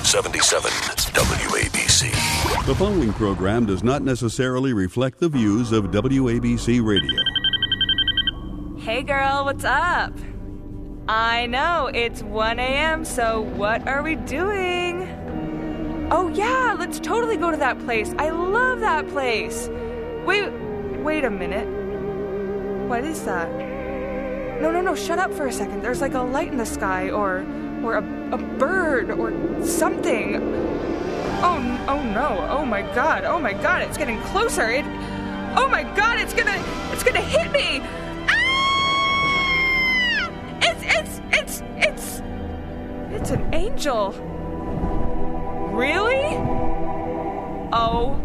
77 WABC. The following program does not necessarily reflect the views of WABC Radio. Hey girl, what's up? I know, it's 1 a.m., so what are we doing? Oh yeah, let's totally go to that place. I love that place. Wait a minute. What is that? No, shut up for a second. There's like a light in the sky, or a bird, or something. Oh no, oh my god, it's getting closer. Oh my god, it's gonna hit me. Ah! It's an angel. Really? Oh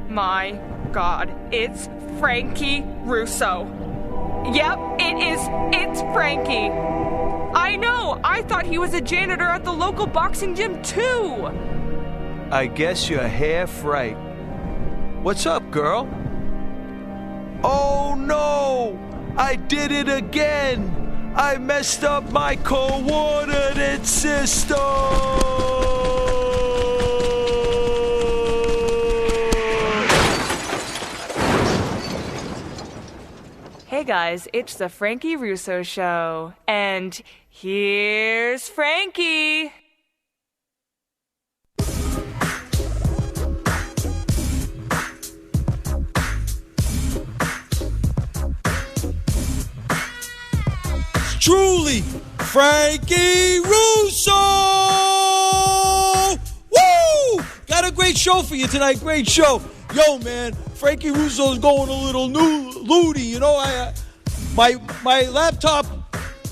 my god, it's Frankie Russo. Yep, it's Frankie. I know, I thought he was a janitor at the local boxing gym too. I guess you're half right. What's up, girl? Oh no! I did it again! I messed up my coordinate system! Hey guys, it's the Frankie Russo Show, and here's Frankie! Truly, Frankie Russo! Woo! Got a great show for you tonight, great show. Yo, man, Frankie Russo's going a little loony. You know, my laptop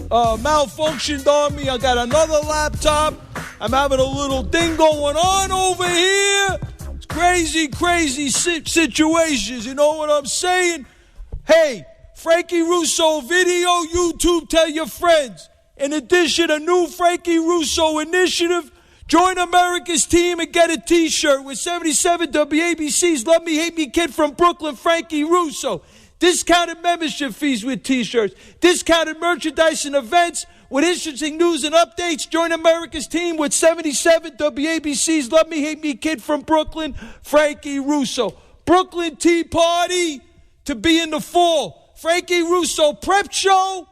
malfunctioned on me. I got another laptop. I'm having a little thing going on over here. It's crazy situations. You know what I'm saying? Hey, Frankie Russo video, YouTube, tell your friends. In addition, a new Frankie Russo initiative. Join America's team and get a t-shirt with 77 WABC's Love Me, Hate Me Kid from Brooklyn, Frankie Russo. Discounted membership fees with t-shirts. Discounted merchandise and events with interesting news and updates. Join America's team with 77 WABC's Love Me, Hate Me Kid from Brooklyn, Frankie Russo. Brooklyn Tea Party to be in the fall. Frankie Russo prep show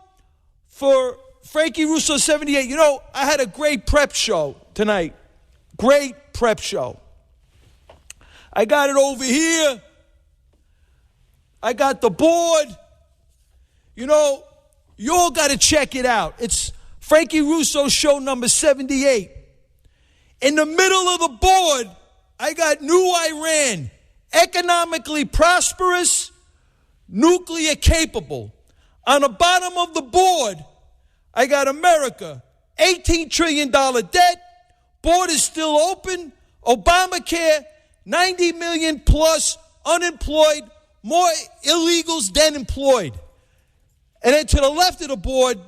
for Frankie Russo 78. You know, I had a great prep show tonight. Great prep show. I got it over here. I got the board. You know, you all got to check it out. It's Frankie Russo show number 78. In the middle of the board, I got New Iran, economically prosperous, nuclear capable. On the bottom of the board, I got America, $18 trillion debt, borders still open, Obamacare, 90 million plus unemployed, more illegals than employed. And then to the left of the board,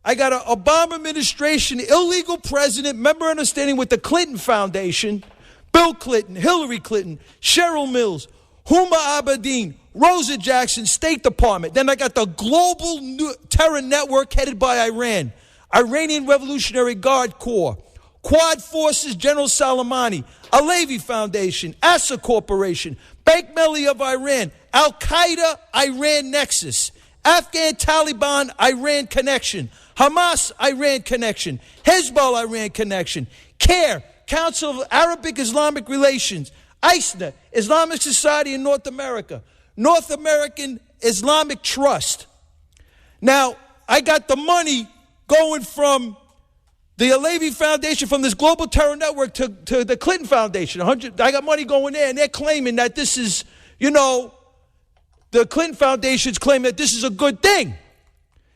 I got an Obama administration, illegal president, member understanding with the Clinton Foundation, Bill Clinton, Hillary Clinton, Cheryl Mills, Huma Abedin, Rosa Jackson, State Department. Then I got the global terror network headed by Iran, Iranian Revolutionary Guard Corps, Quad Forces, General Soleimani, Alevi Foundation, Assa Corporation, Bank Melli of Iran, Al-Qaeda, Iran Nexus, Afghan Taliban, Iran Connection, Hamas, Iran Connection, Hezbollah, Iran Connection, CARE, Council of Arabic Islamic Relations, ISNA, Islamic Society in North America, North American Islamic Trust. Now, I got the money going from the Alevi Foundation, from this global terror network to the Clinton Foundation. I got money going there, and they're claiming that this is, you know, the Clinton Foundation's claiming that this is a good thing,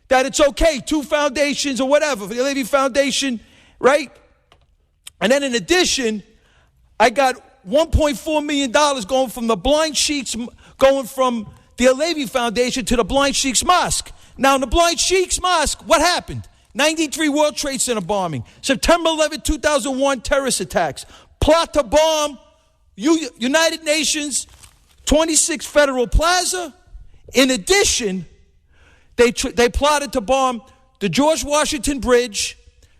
that it's okay, two foundations or whatever, for the Alevi Foundation, right? And then in addition, I got $1.4 million going from the Blind Sheiks, going from the Alevi Foundation to the Blind Sheiks Mosque. Now, in the Blind Sheiks Mosque, what happened? 93 World Trade Center bombing. September 11, 2001, terrorist attacks. Plot to bomb United Nations 26 Federal Plaza. In addition, they plotted to bomb the George Washington Bridge,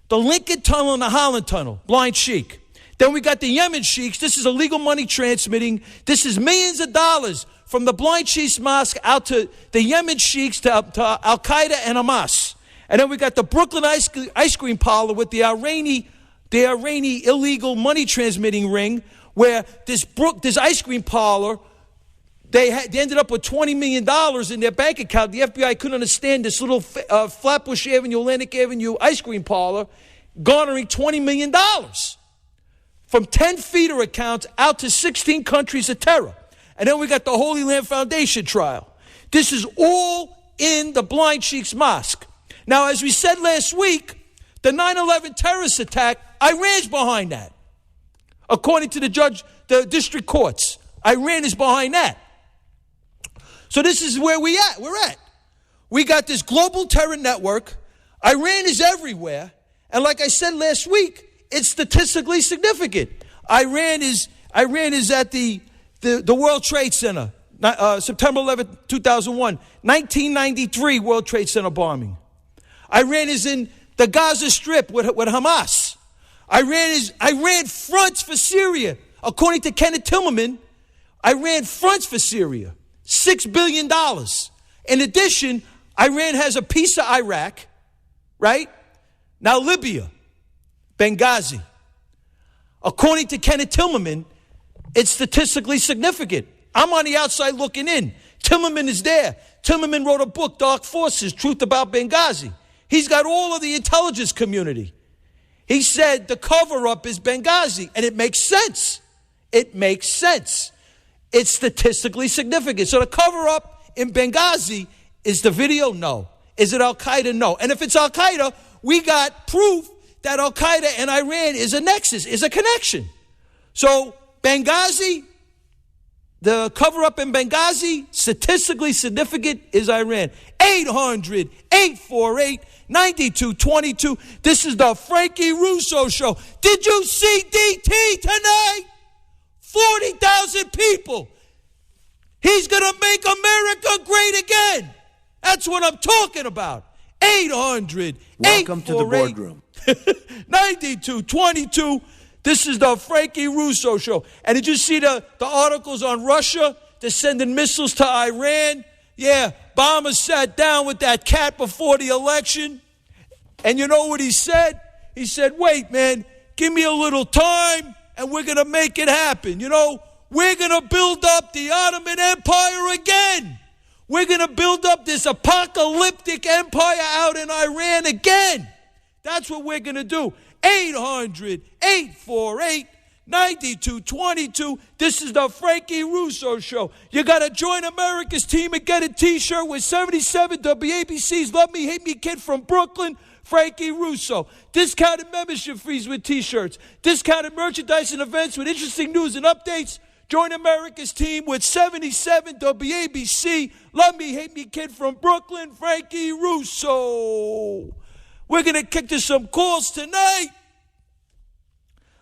the Lincoln Tunnel, and the Holland Tunnel. Blind Sheik. Then we got the Yemen sheiks. This is illegal money transmitting. This is millions of dollars from the Blind Chiefs Mosque out to the Yemen sheiks to Al-Qaeda and Hamas. And then we got the Brooklyn ice cream parlor with the Irani illegal money transmitting ring, where this ice cream parlor, they ended up with $20 million in their bank account. The FBI couldn't understand this little Flatbush Avenue, Atlantic Avenue ice cream parlor garnering $20 million from 10 feeder accounts out to 16 countries of terror. And then we got the Holy Land Foundation trial. This is all in the Blind Sheikh's Mosque. Now, as we said last week, the 9/11 terrorist attack, Iran's behind that. According to the district courts, Iran is behind that. So this is where we're at. We got this global terror network. Iran is everywhere. And like I said last week, it's statistically significant. Iran is at the World Trade Center, September 11, 2001, 1993 World Trade Center bombing. Iran is in the Gaza Strip with Hamas. Iran fronts for Syria. According to Kenneth Timmerman, Iran fronts for Syria. $6 billion. In addition, Iran has a piece of Iraq, right? Now Libya, Benghazi. According to Kenneth Timmerman, it's statistically significant. I'm on the outside looking in. Timmerman is there. Timmerman wrote a book, Dark Forces, Truth About Benghazi. He's got all of the intelligence community. He said the cover-up is Benghazi, and it makes sense. It makes sense. It's statistically significant. So the cover-up in Benghazi, is the video? No. Is it Al-Qaeda? No. And if it's Al-Qaeda, we got proof that Al-Qaeda and Iran is a nexus, is a connection. So Benghazi, the cover-up in Benghazi, statistically significant, is Iran. 800-848-9222. This is the Frankie Russo Show. Did you see DT tonight? 40,000 people. He's going to make America great again. That's what I'm talking about. 800-848-9222. Welcome to the boardroom. 9222. This is the Frankie Russo Show. And did you see the articles on Russia? They're sending missiles to Iran. Yeah, Obama sat down with that cat before the election. And you know what he said? He said, wait, man, give me a little time and we're going to make it happen. You know, we're going to build up the Ottoman Empire again. We're going to build up this apocalyptic empire out in Iran again. That's what we're going to do. 800-848-9222. This is the Frankie Russo Show. You got to join America's team and get a T-shirt with 77 WABC's Love Me, Hate Me Kid from Brooklyn, Frankie Russo. Discounted membership fees with T-shirts. Discounted merchandise and events with interesting news and updates. Join America's team with 77 WABC. Love Me, Hate Me Kid from Brooklyn, Frankie Russo. We're going to kick to some calls tonight.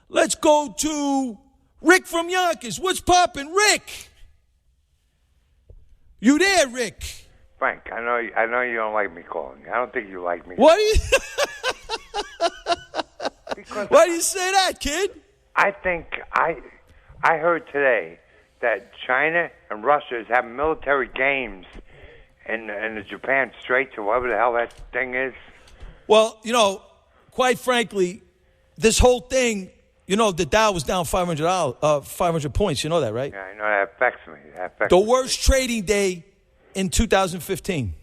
Let's go to Rick from Yonkers. What's poppin', Rick? You there, Rick? Frank, I know you don't like me calling. I don't think you like me. Why do you Because Why do you say that, kid? I think I heard today that China and Russia is having military games in the Japan Straits or whatever the hell that thing is. Well, you know, quite frankly, this whole thing, you know, the Dow was down 500 points. You know that, right? Yeah, I know that affects me. The worst trading day in 2015.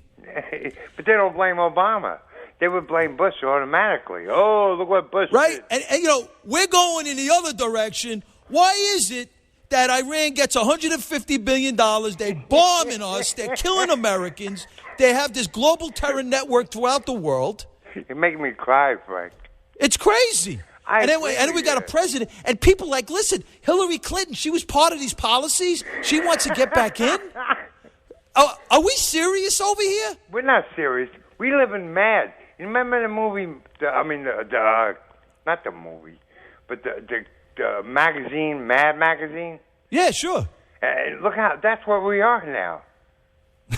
But they don't blame Obama. They would blame Bush automatically. Oh, look what Bush Right? did. And, you know, we're going in the other direction. Why is it that Iran gets $150 billion? They're bombing us. They're killing Americans. They have this global terror network throughout the world. You're making me cry, Frank. It's crazy. And then we got a you. president, and people like, listen, Hillary Clinton, she was part of these policies. She wants to get back in. Are we serious over here? We're not serious. We live in mad. You remember the movie? Not the movie, but the magazine, Mad Magazine. Yeah, sure. Look how that's where we are now.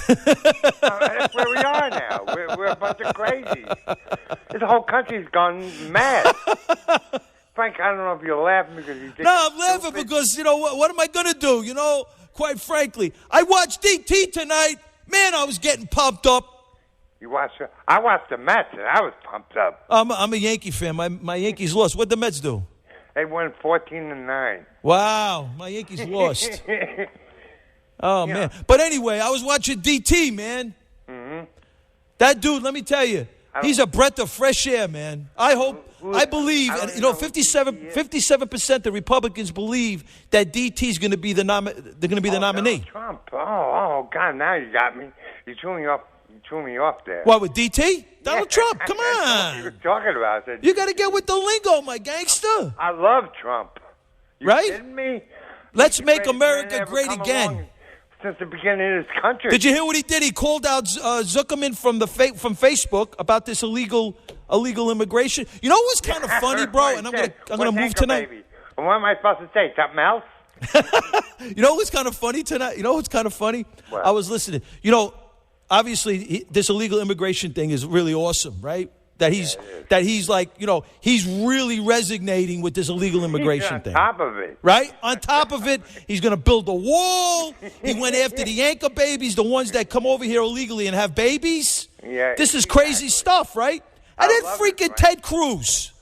That's where we are now. We're a bunch of crazies. This whole country's gone mad. Frank, Frank, I don't know if you're laughing because you think No, I'm laughing because, what am I going to do? Quite frankly. I watched DT tonight. Man, I was getting pumped up. I watched the Mets, and I was pumped up. I'm a Yankee fan. My Yankees lost. What'd the Mets do? They won 14-9. Wow, my Yankees lost. Oh, man. But anyway, I was watching DT, man. Mm-hmm. That dude, let me tell you, he's a breath of fresh air, man. I believe, 57% of Republicans believe that DT's going to be the nominee. Donald Trump. Oh, God, now you got me. You threw me off there. What, with DT? Donald Trump, come on. You were talking about it. You got to get with the lingo, my gangster. I love Trump. You right? kidding me? Let's make America great again. Since the beginning of this country. Did you hear what he did? He called out Zuckerman from Facebook about this illegal immigration. You know what's kind of funny, bro? And I'm gonna move tonight. Baby? And what am I supposed to say? Something else? You know what's kind of funny tonight? You know what's kind of funny? What? I was listening. Obviously, this illegal immigration thing is really awesome, right? That he's like, he's really resonating with this illegal immigration thing. On top of it. Right? On top of it, he's going to build a wall. He went after the anchor babies, the ones that come over here illegally and have babies. Yeah. This is crazy stuff, right? And then freaking Ted Cruz.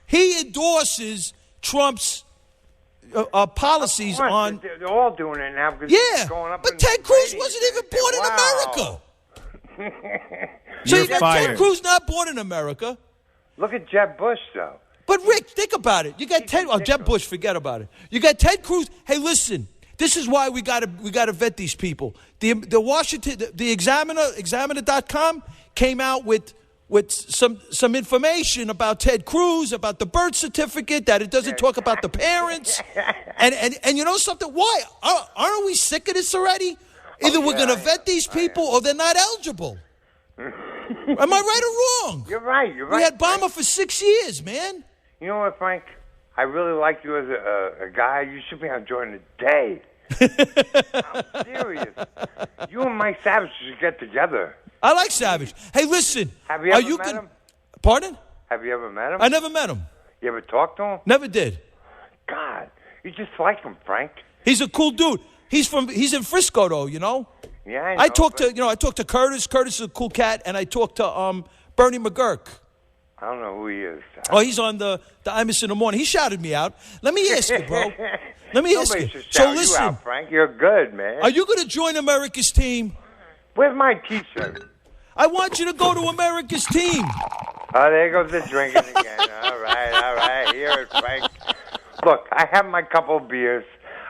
He endorses Trump's policies on. They're all doing it now. Yeah, going up but Ted Cruz wasn't even born in America. So you got Ted Cruz not born in America. Look at Jeb Bush, though. But Rick, think about it. You got Jeb Bush. Forget about it. You got Ted Cruz. Hey, listen. This is why we got to vet these people. The Washington, the Examiner.com came out with some information about Ted Cruz, about the birth certificate, that it doesn't talk about the parents. And you know something? Why? Aren't we sick of this already? Either we're going to vet these people or they're not eligible. Am I right or wrong? You're right. We had Obama for 6 years, man. You know what, Frank? I really like you as a guy. You should be on Jordan today. I'm serious. You and Mike Savage should get together. I like Savage. Hey, listen. Have you ever met him? Pardon? Have you ever met him? I never met him. You ever talked to him? Never did. God, you just like him, Frank. He's a cool dude. He's in Frisco, though. Yeah, I know. I talked to Curtis. Curtis is a cool cat, and I talked to Bernie McGurk. I don't know who he is. Oh, he's on the Imus in the morning. He shouted me out. Let me ask you, bro. Let me ask you. So listen, you out, Frank. You're good, man. Are you going to join America's team? Where's my T-shirt? I want you to go to America's team. Oh, there goes the drinking again. All right. Here it, Frank. Look, I have my couple of beers.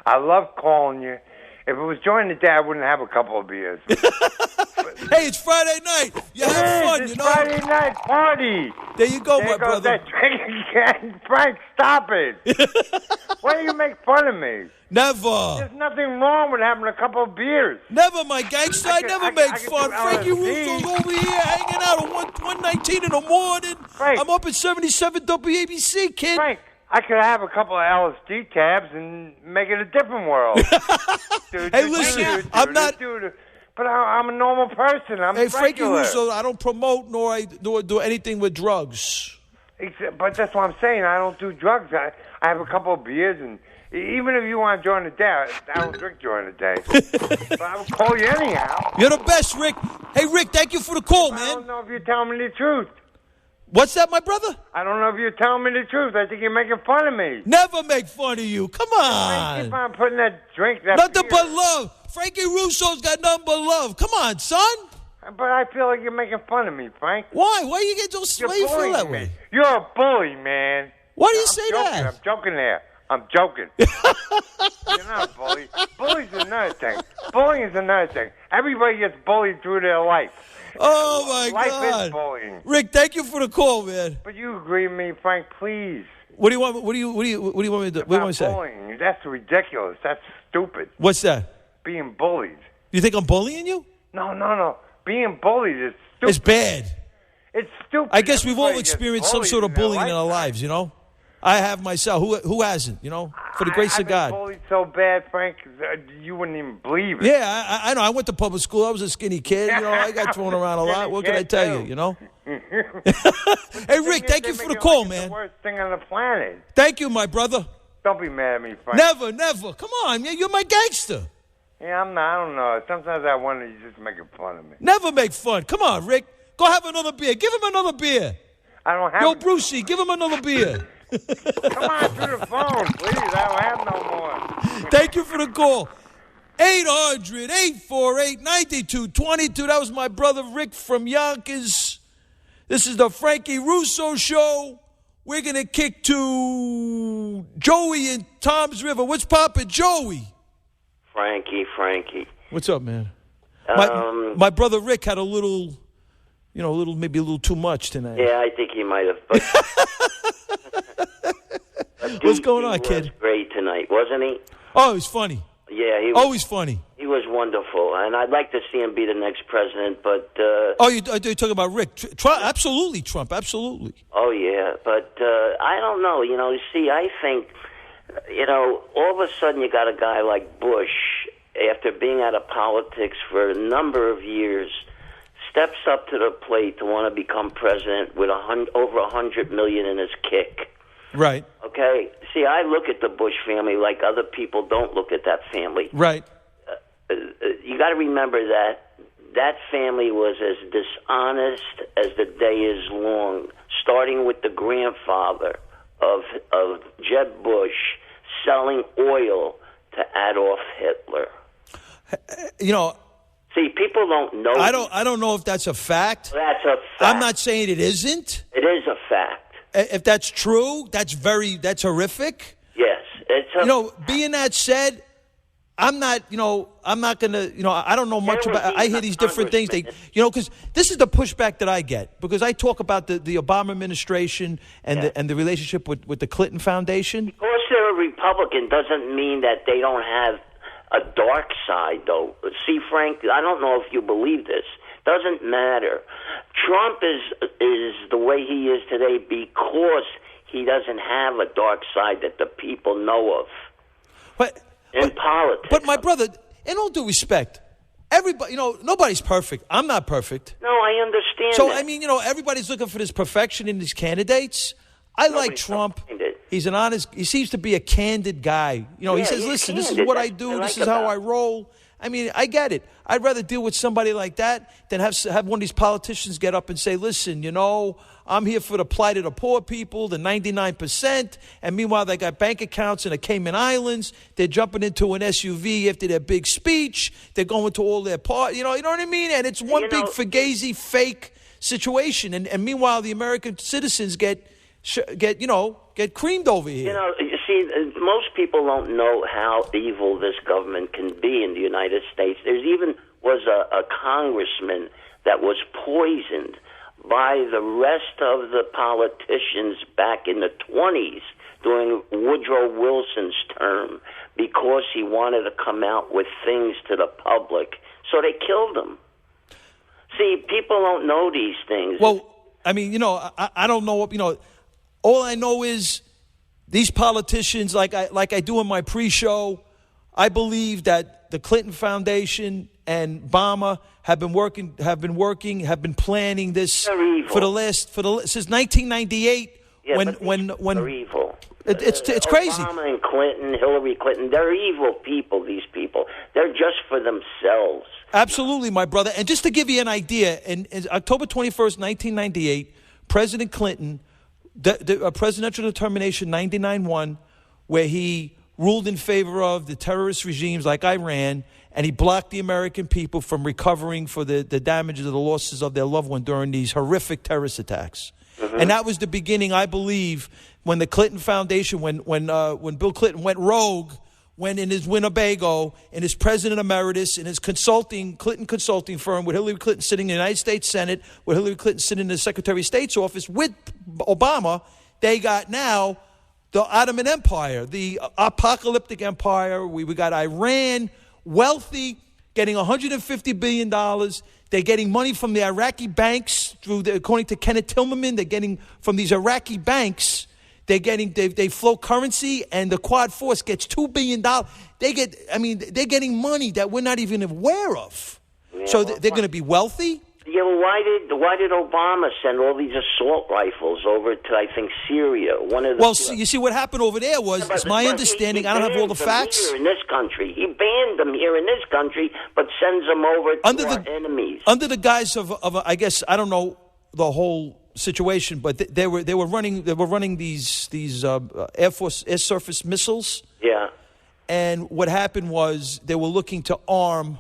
I love calling you. If it was during the day, I wouldn't have a couple of beers. Hey, it's Friday night. You have fun, it's Friday night party. There you go, there my brother. That drinking again. Frank, stop it. Why do you make fun of me? Never. There's nothing wrong with having a couple of beers. Never, my gangster. I never make fun. Frankie Russo's over here hanging out at 1:19 in the morning. Frank. I'm up at 77 WABC, kid. Frank, I could have a couple of LSD tabs and make it a different world. Hey, listen, I'm not. But I'm a normal person. I'm Frankie regular. Russo, I don't promote nor do anything with drugs. But that's what I'm saying. I don't do drugs. I have a couple of beers, and even if you want to join the day, I don't drink during the day. But I will call you anyhow. You're the best, Rick. Hey, Rick, thank you for the call, man. I don't know if you're telling me the truth. What's that, my brother? I don't know if you're telling me the truth. I think you're making fun of me. Never make fun of you. Come on. I keep on putting that drink, that nothing beer. but love. Frankie Russo's got nothing but love. Come on, son. But I feel like you're making fun of me, Frank. Why? Why you get so? Why you feel that way? You're a bully, man. Why do you say that? I'm joking there. I'm joking. You're not a bully. Bully's another thing. Bullying is another thing. Everybody gets bullied through their life. Oh my Life God! is bullying. Rick, thank you for the call, man. But you agree with me, Frank? Please. What do you want? What do you want me to do? What do you want me to say? Bullying. That's ridiculous. That's stupid. What's that? Being bullied. You think I'm bullying you? No. Being bullied is stupid. It's bad. It's stupid. I guess we've all Everybody experienced gets some sort of bullying in our lifetime. lives, I have myself. Who hasn't, for the grace of God. I've been bullied so bad, Frank, you wouldn't even believe it. Yeah, I know. I went to public school. I was a skinny kid. I got thrown around a lot. What can I tell you, Hey, Rick, thank you for the call, man. The worst thing on the planet. Thank you, my brother. Don't be mad at me, Frank. Never. Come on, man. You're my gangster. Yeah, I'm not. I don't know. Sometimes I wonder you just making fun of me. Never make fun. Come on, Rick. Go have another beer. Give him another beer. I don't have. Yo, Brucey, give him another beer. Come on through the phone, please. I don't have no more. Thank you for the call. 800-848-9222. That was my brother Rick from Yonkers. This is the Frankie Russo Show. We're going to kick to Joey in Toms River. What's poppin', Joey? Frankie. What's up, man? My brother Rick had a little, maybe a little too much tonight. Yeah, I think he might have. But What's going on, he kid? was great tonight, wasn't he? Oh, he's funny. Yeah, he was. Always funny. He was wonderful, and I'd like to see him be the next president, but... you're talking about Rick. Trump, absolutely, Trump, absolutely. Oh, yeah, but I don't know. I think, all of a sudden you got a guy like Bush, after being out of politics for a number of years, steps up to the plate to want to become president with over $100 million in his kick. Right. Okay. See, I look at the Bush family like other people don't look at that family. Right. You got to remember that family was as dishonest as the day is long, starting with the grandfather of Jeb Bush selling oil to Adolf Hitler. See, people don't know. I don't know if that's a fact. That's a fact. I'm not saying it isn't. It is a fact. If that's true, that's horrific. Yes, being that said, I'm not gonna, I don't know much about. I hear these different things. Because this is the pushback that I get because I talk about the Obama administration and the relationship with the Clinton Foundation. Because they're a Republican doesn't mean that they don't have a dark side, though. See, Frank, I don't know if you believe this. Doesn't matter. Trump is the way he is today because he doesn't have a dark side that the people know of. In politics. But my brother, in all due respect, everybody, nobody's perfect. I'm not perfect. No, I understand. So, that. Everybody's looking for this perfection in these candidates. I like Trump. He's an honest, he seems to be a candid guy. He says, listen, this is what I do. This is how I roll. I get it. I'd rather deal with somebody like that than have one of these politicians get up and say, listen, I'm here for the plight of the poor people, the 99%. And meanwhile, they got bank accounts in the Cayman Islands. They're jumping into an SUV after their big speech. They're going to all their parties. You know what I mean? And it's one big fugazi fake situation. And meanwhile, the American citizens get creamed over here. You see, most people don't know how evil this government can be in the United States. There's even was a congressman that was poisoned by the rest of the politicians back in the 20s during Woodrow Wilson's term because he wanted to come out with things to the public. So they killed him. See, people don't know these things. Well, I don't know. All I know is these politicians, like I do in my pre-show, I believe that the Clinton Foundation and Obama have been planning this since 1998. Yeah, when they're evil. It's crazy. Obama and Clinton, Hillary Clinton, they're evil people. These people, they're just for themselves. Absolutely, my brother. And just to give you an idea, in October 21st, 1998, President Clinton. The presidential determination 99-1, where he ruled in favor of the terrorist regimes like Iran, and he blocked the American people from recovering for the damages or the losses of their loved one during these horrific terrorist attacks. Mm-hmm. And that was the beginning, I believe, when the Clinton Foundation, when Bill Clinton went rogue, when in his Winnebago, in his president emeritus, in his Clinton consulting firm, with Hillary Clinton sitting in the United States Senate, with Hillary Clinton sitting in the Secretary of State's office with Obama, they got now the Ottoman Empire, the apocalyptic empire. We got Iran, wealthy, getting $150 billion. They're getting money from the Iraqi banks according to Kenneth Tillerman, they're getting from these Iraqi banks. They flow currency, and the Quad Force gets $2 billion. They're getting money that we're not even aware of. Yeah, So they're going to be wealthy. Yeah, well, why did Obama send all these assault rifles over to, I think, Syria? You see what happened over there was, it's my understanding. I don't have all the facts. Here in this country, he banned them here in this country, but sends them over to our enemies under the guise of I guess I don't know the whole situation, but they were running these air surface missiles. Yeah. And what happened was they were looking to arm.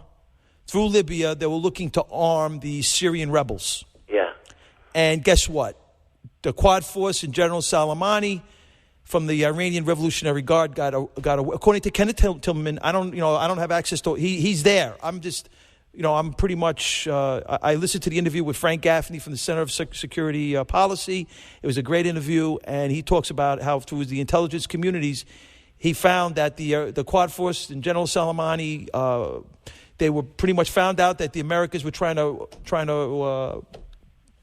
Through Libya, they were looking to arm the Syrian rebels. Yeah. And guess what? The Quad Force and General Soleimani from the Iranian Revolutionary Guard got according to Kenneth Tillman. I don't have access to. He's there. I'm just, I'm pretty much. I listened to the interview with Frank Gaffney from the Center of Security Policy. It was a great interview, and he talks about how through the intelligence communities, he found that the Quad Force and General Soleimani. They were pretty much found out that the Americans were trying to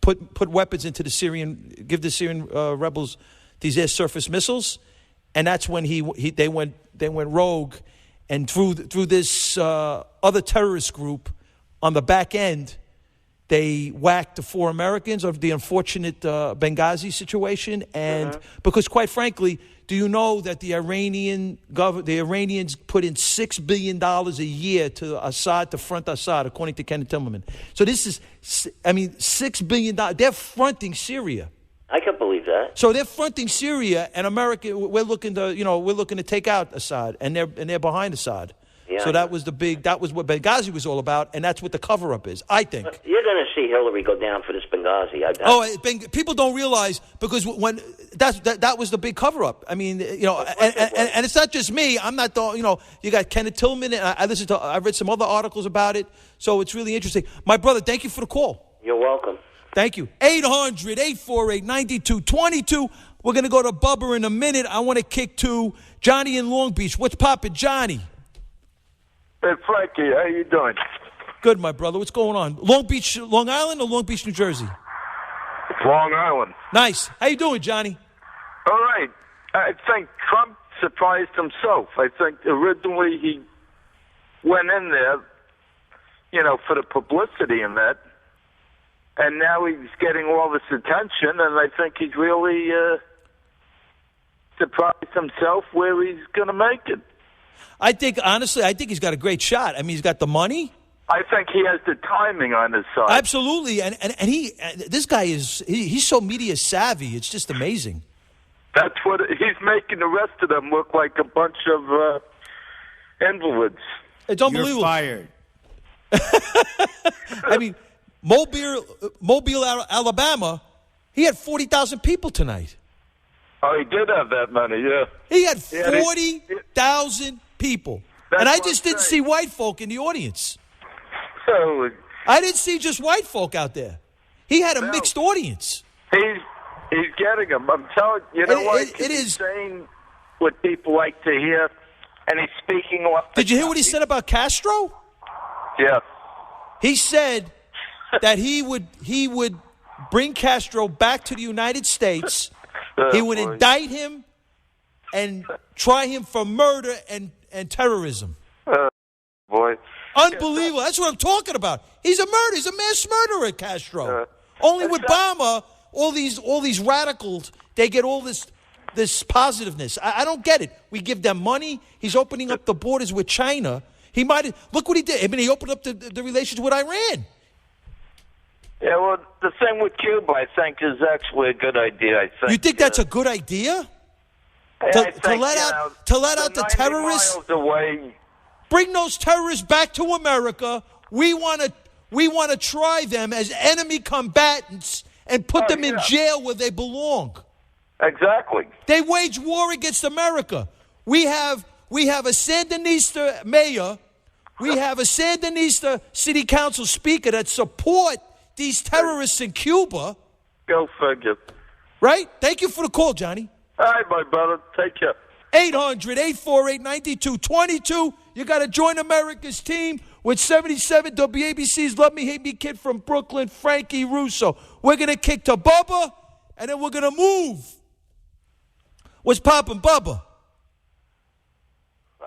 put weapons into give the Syrian rebels these air surface missiles, and that's when they went rogue, and through this other terrorist group on the back end, they whacked the 4 Americans of the unfortunate Benghazi situation, and because quite frankly. Do you know that the Iranians put in $6 billion a year to Assad, to front Assad, according to Kenneth Tillman? So this is, $6 billion. They're fronting Syria. I can believe that. So they're fronting Syria, and America. We're looking to take out Assad, and they're behind Assad. Yeah, so that was what Benghazi was all about, and that's what the cover-up is, I think. You're going to see Hillary go down for this Benghazi. People don't realize, because when that was the big cover-up. I mean, and it's not just me. I'm not you got Kenneth Tillman, and I read some other articles about it, so it's really interesting. My brother, thank you for the call. You're welcome. Thank you. 800-848-9222. We're going to go to Bubba in a minute. I want to kick to Johnny in Long Beach. What's poppin', Johnny? Hey, Frankie, how you doing? Good, my brother. What's going on? Long Beach, Long Island, or Long Beach, New Jersey? It's Long Island. Nice. How you doing, Johnny? All right. I think Trump surprised himself. I think originally he went in there, for the publicity and that, and now he's getting all this attention, and I think he's really surprised himself where he's going to make it. I think he's got a great shot. I mean, he's got the money. I think he has the timing on his side. Absolutely, and this guy he's so media savvy. It's just amazing. That's what he's making the rest of them look like, a bunch of invalids. It's unbelievable. You're fired. I mean, Mobile, Alabama, he had 40,000 people tonight. Oh, he did have that many, yeah. He had 40,000 people. And I just didn't see white folk in the audience. So, I didn't see just white folk out there. He had a mixed audience. He's getting them. I'm telling you, he's saying what people like to hear, and he's speaking off. Did you hear what he said about Castro? Yeah. He said that he would bring Castro back to the United States. He would indict him and try him for murder and terrorism. Boy. Unbelievable. That's what I'm talking about. He's a mass murderer, Castro. Only with Obama, all these radicals, they get all this positiveness. I don't get it. We give them money. He's opening up the borders with China. He might look what he did. I mean, he opened up the relations with Iran. Yeah, well, the thing with Cuba, I think, is actually a good idea. I think. You think that's a good idea? To let out the terrorists. Miles away. Bring those terrorists back to America. We want to try them as enemy combatants and put them in jail where they belong. Exactly. They wage war against America. We have a Sandinista mayor. We have a Sandinista city council speaker that support these terrorists in Cuba. Go figure. Right? Thank you for the call, Johnny. All right, my brother. Take care. 800-848-9222. You got to join America's team with 77 WABC's Love Me, Hate Me kid from Brooklyn, Frankie Russo. We're going to kick to Bubba, and then we're going to move. What's poppin', Bubba?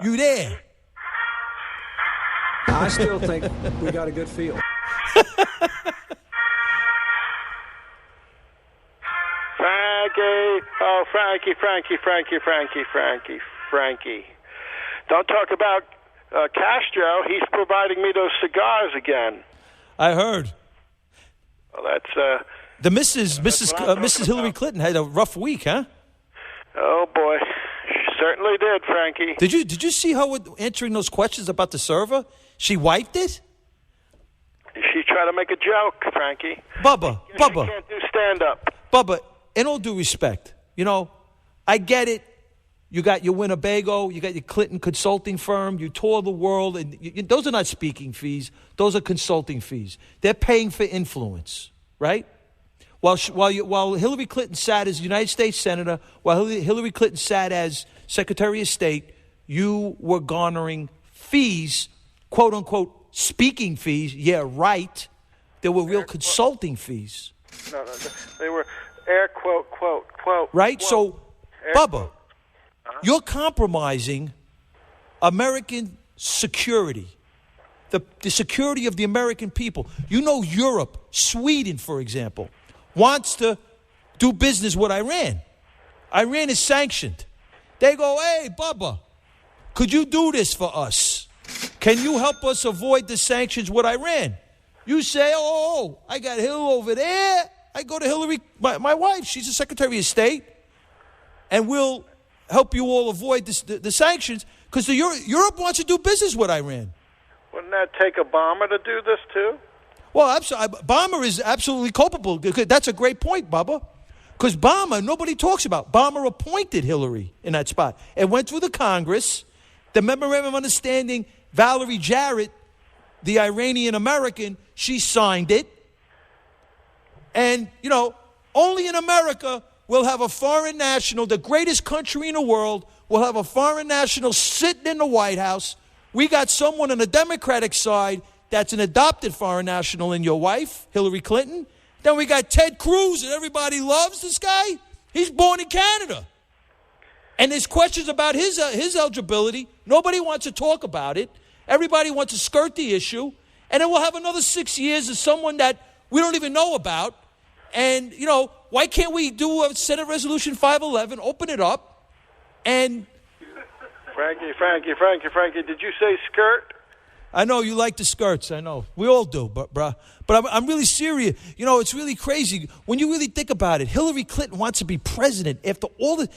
You there? I still think we got a good feel. Frankie. Oh, Frankie. Don't talk about Castro. He's providing me those cigars again. I heard. Well, that's the Mrs. Hillary Clinton had a rough week, huh? Oh boy, she certainly did, Frankie. Did you see her answering those questions about the server? She wiped it. She tried to make a joke, Frankie. Bubba. She can't do stand up. Bubba, in all due respect, I get it. You got your Winnebago, you got your Clinton consulting firm, you tour the world, and those are not speaking fees. Those are consulting fees. They're paying for influence, right? While Hillary Clinton sat as United States Senator, while Hillary Clinton sat as Secretary of State, you were garnering fees, quote unquote, speaking fees. Yeah, right. There were real consulting fees. No, they were air quote. Right? Quote. So, Bubba, you're compromising American security, the security of the American people. Europe, Sweden, for example, wants to do business with Iran. Iran is sanctioned. They go, hey, Bubba, could you do this for us? Can you help us avoid the sanctions with Iran? You say, I got Hill over there. I go to Hillary, my wife, she's the Secretary of State, and we'll help you all avoid the sanctions because Europe wants to do business with Iran. Wouldn't that take Obama to do this too? Well, Obama is absolutely culpable. That's a great point, Bubba. Because nobody talks about. Obama appointed Hillary in that spot. It went through the Congress. The Memorandum of Understanding, Valerie Jarrett, the Iranian-American, she signed it. And, only in America will have a foreign national, the greatest country in the world, will have a foreign national sitting in the White House. We got someone on the Democratic side that's an adopted foreign national in your wife, Hillary Clinton. Then we got Ted Cruz, and everybody loves this guy. He's born in Canada. And there's questions about his eligibility. Nobody wants to talk about it. Everybody wants to skirt the issue. And then we'll have another 6 years of someone that we don't even know about. And, why can't we do a Senate Resolution 511, open it up, and... Frankie, did you say skirt? I know you like the skirts. I know. We all do, but I'm really serious. It's really crazy. When you really think about it, Hillary Clinton wants to be president after all the...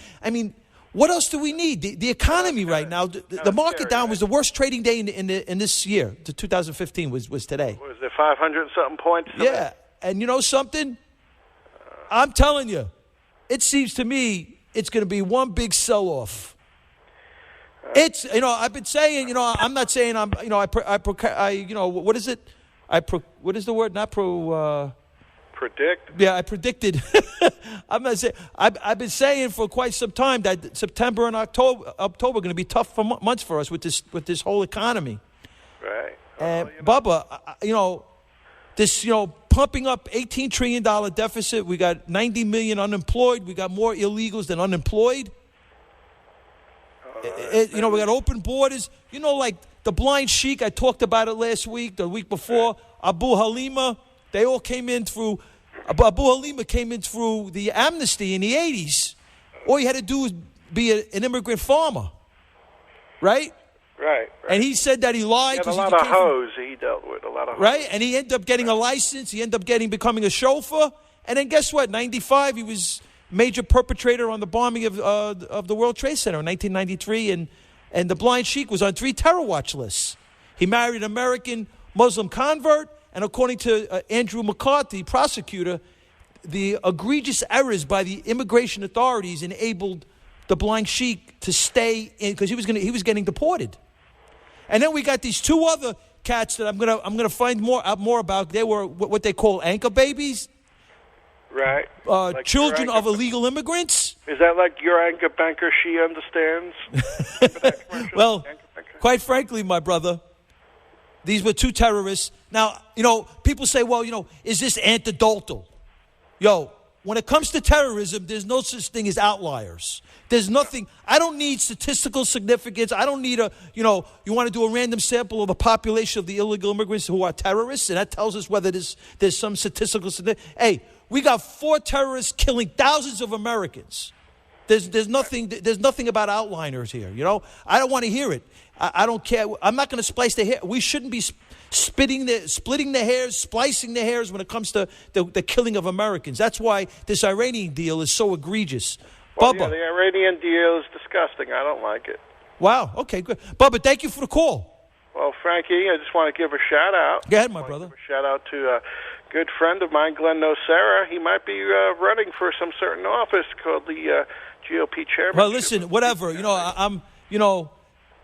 what else do we need? The economy right now, the market down was the worst trading day in this year. 2015 was today. Was it 500-something points today? Yeah, and you know something? I'm telling you, it seems to me it's going to be one big sell-off. It's, I've been saying, I'm not saying what is it? What is the word? Not predict? Yeah, I predicted. I'm not saying, I've been saying for quite some time that September and October are going to be tough months for us with this whole economy. Right. And Bubba, this, pumping up $18 trillion deficit. We got 90 million unemployed. We got more illegals than unemployed. We got open borders. Like the blind sheik, I talked about it last week, the week before. Abu Halima, they all came in through. Abu Halima came in through the amnesty in the 80s. All you had to do was be an immigrant farmer, right? Right. And he said that he lied. He had a lot of hoes he dealt with, a lot of hoes. Right, and he ended up getting a license. He ended up becoming a chauffeur. And then guess what? 95, he was major perpetrator on the bombing of the World Trade Center in 1993. And the blind sheik was on 3 terror watch lists. He married an American Muslim convert. And according to Andrew McCarthy, prosecutor, the egregious errors by the immigration authorities enabled the blind sheik to stay in because he was getting deported. And then we got these 2 other cats that I'm gonna find out more about. They were what they call anchor babies, right? Like children of illegal immigrants. Is that like your anchor banker? She understands. Well, quite frankly, my brother, these were 2 terrorists. Now, people say, well, is this anecdotal? when it comes to terrorism, there's no such thing as outliers. There's nothing. I don't need statistical significance. I don't need you want to do a random sample of the population of the illegal immigrants who are terrorists, and that tells us whether there's some statistical significance. Hey, we got 4 terrorists killing thousands of Americans. There's nothing about outliners here. I don't want to hear it. I don't care. I'm not going to splice the hair. We shouldn't be splitting the hairs, splicing the hairs when it comes to the killing of Americans. That's why this Iranian deal is so egregious. Well, Bubba. yeah, the Iranian deal is disgusting. I don't like it. Wow. Okay, good. Bubba, thank you for the call. Well, Frankie, I just want to give a shout-out. Go ahead, my brother. Give a shout-out to a good friend of mine, Glenn Nocera. He might be running for some certain office called the GOP chairman. Well, listen, whatever.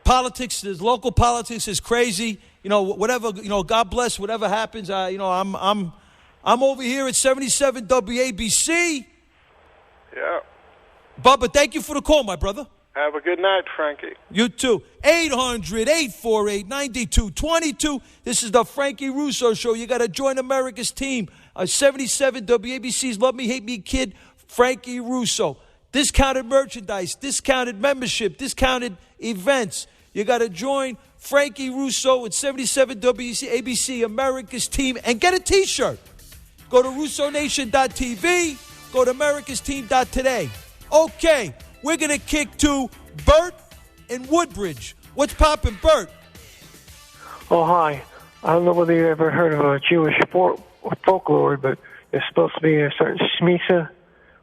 Politics, local politics is crazy. Whatever. God bless whatever happens. I'm over here at 77 WABC. Yeah. Bubba, thank you for the call, my brother. Have a good night, Frankie. You too. 800-848-9222. This is the Frankie Russo Show. You got to join America's team. 77 WABC's Love Me, Hate Me Kid, Frankie Russo. Discounted merchandise, discounted membership, discounted events. You got to join Frankie Russo at 77 WABC, America's team, and get a T-shirt. Go to RussoNation.tv. Go to AmericasTeam.today. Okay, we're going to kick to Bert in Woodbridge. What's poppin', Bert? Oh, hi. I don't know whether you ever heard of a Jewish folklore, but there's supposed to be a certain Shemitah,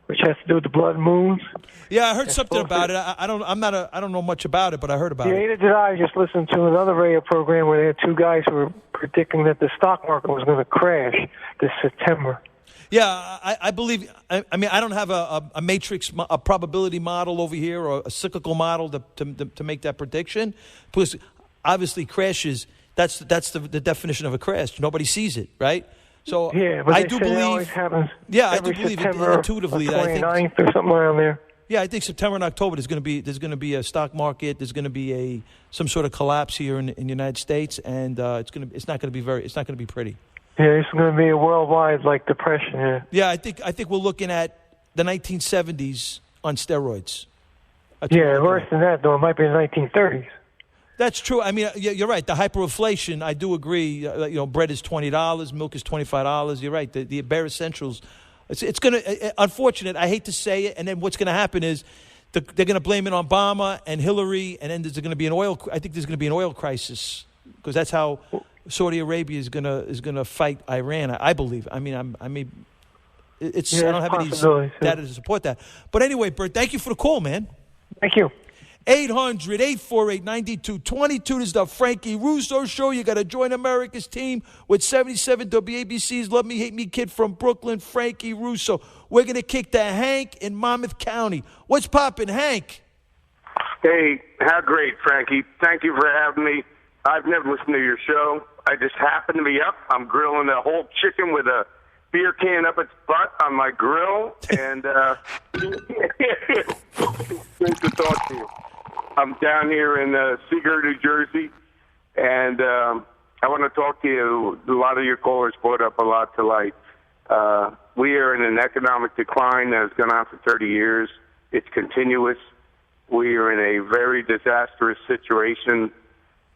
which has to do with the blood moons. Yeah, I heard something about it. I don't know much about it, but I heard about it. Neither did I. Just listened to another radio program where they had 2 guys who were predicting that the stock market was going to crash this September. Yeah, I believe. I mean, I don't have a matrix, a probability model over here, or a cyclical model to make that prediction. Because obviously, crashes. That's the definition of a crash. Nobody sees it, right? So yeah, but I do believe. It always happens. Yeah, I do believe intuitively. 29th or something around there. Yeah, I think September and October there's going to be a stock market. There's going to be some sort of collapse here in the United States, and it's not going to be pretty. Yeah, it's going to be a worldwide depression. Yeah. Yeah, I think we're looking at the 1970s on steroids. Yeah, worse than that though. It might be the 1930s. That's true. I mean, you're right. The hyperinflation, I do agree. Bread is $20, milk is $25. You're right. The bare essentials. It's going to. Unfortunate. I hate to say it. And then what's going to happen is they're going to blame it on Obama and Hillary, and then there's going to be an oil. I think there's going to be an oil crisis because that's how Saudi Arabia is going to fight Iran. I believe. I mean, I don't have any data to support that. But anyway, Bert, thank you for the call, man. Thank you. 800-848-9222. This is the Frankie Russo Show. You got to join America's team with 77 WABC's Love Me, Hate Me Kid from Brooklyn, Frankie Russo. We're going to kick to Hank in Monmouth County. What's poppin', Hank? Hey, how great, Frankie. Thank you for having me. I've never listened to your show. I just happened to be up. I'm grilling a whole chicken with a beer can up its butt on my grill. And great to talk to you. I'm down here in Seagirt, New Jersey, and I want to talk to you. A lot of your callers brought up a lot to light. We are in an economic decline that has gone on for 30 years. It's continuous. We are in a very disastrous situation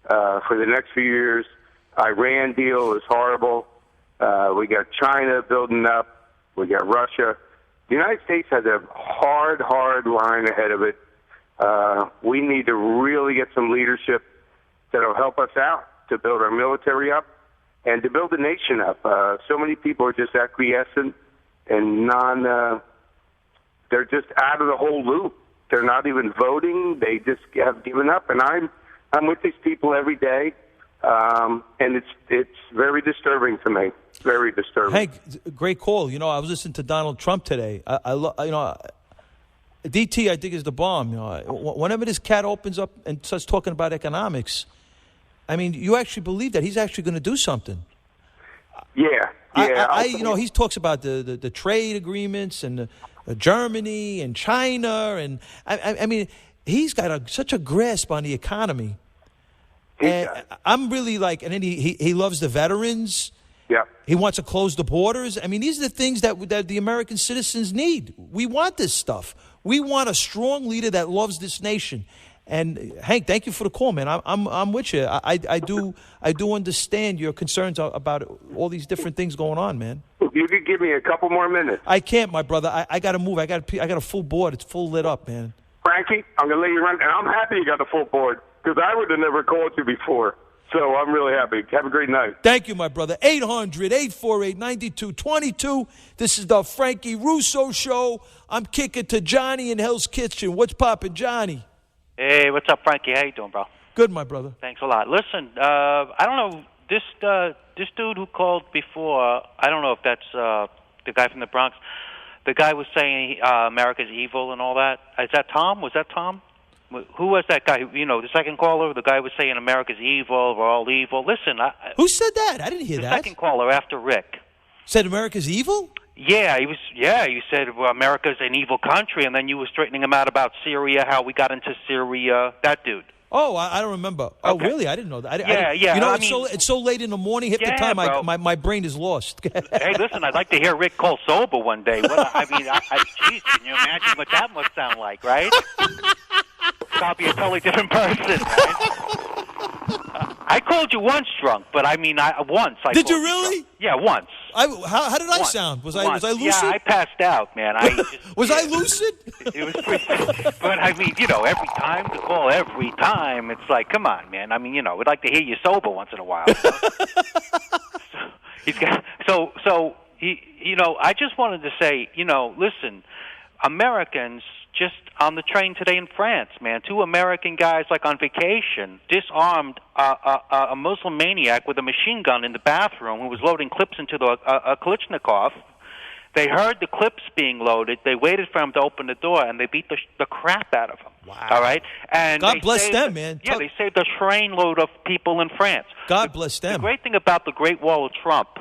for the next few years. Iran deal is horrible. We got China building up. We got Russia. The United States has a hard line ahead of it. We need to really get some leadership that will help us out to build our military up and to build the nation up. So many people are just acquiescent and they're just out of the whole loop. They're not even voting. They just have given up. And I'm with these people every day. And it's very disturbing to me. Very disturbing. Hank, great call. I was listening to Donald Trump today. DT, I think, is the bomb. Whenever this cat opens up and starts talking about economics, I mean, you actually believe that he's actually going to do something. Yeah. He talks about the trade agreements and Germany and China, and I mean, he's got such a grasp on the economy. And I'm really and then he loves the veterans, Yeah. He wants to close the borders. I mean, these are the things that the American citizens need. We want this stuff. We want a strong leader that loves this nation. And Hank, thank you for the call, man. I'm with you. I do understand your concerns about all these different things going on, man. You could give me a couple more minutes. I can't, my brother. I got to move. I got a full board. It's full lit up, man. Frankie, I'm going to let you run. And I'm happy you got the full board because I would have never called you before. So I'm really happy. Have a great night. Thank you, my brother. 800-848-9222. This is the Frankie Russo Show. I'm kicking to Johnny in Hell's Kitchen. What's poppin', Johnny? Hey, what's up, Frankie? How you doing, bro? Good, my brother. Thanks a lot. Listen, I don't know, this dude who called before, I don't know if that's the guy from the Bronx. The guy was saying America's evil and all that. Is that Tom? Was that Tom? Who was that guy? You know, the second caller, the guy was saying America's evil, we're all evil. Listen. Who said that? I didn't hear the that. The second caller after Rick. Said America's evil? Yeah, he said well, America's an evil country, and then you were straightening him out about Syria, how we got into Syria. That dude. Oh, I don't remember. Okay. Oh, really? I didn't know that. Yeah. You know, it's so late in the morning. Hit the time. My brain is lost. Hey, listen, I'd like to hear Rick call sober one day. Geez, can you imagine what that must sound like, right? I'll be a totally different person, right? I called you once drunk, but once. Did you really? Drunk. Yeah, once. How did I sound? Was I lucid? Yeah, I passed out, man. Was I lucid? It was pretty. But every time to call, every time, it's like, come on, man. We'd like to hear you sober once in a while. I just wanted to say, listen, Americans. Just on the train today in France, man, 2 American guys, like on vacation, disarmed a Muslim maniac with a machine gun in the bathroom who was loading clips into a Kalashnikov. They heard the clips being loaded. They waited for him to open the door, and they beat the crap out of him. Wow. All right? And God bless them, man. Yeah, they saved a trainload of people in France. God bless them. The great thing about the Great Wall of Trump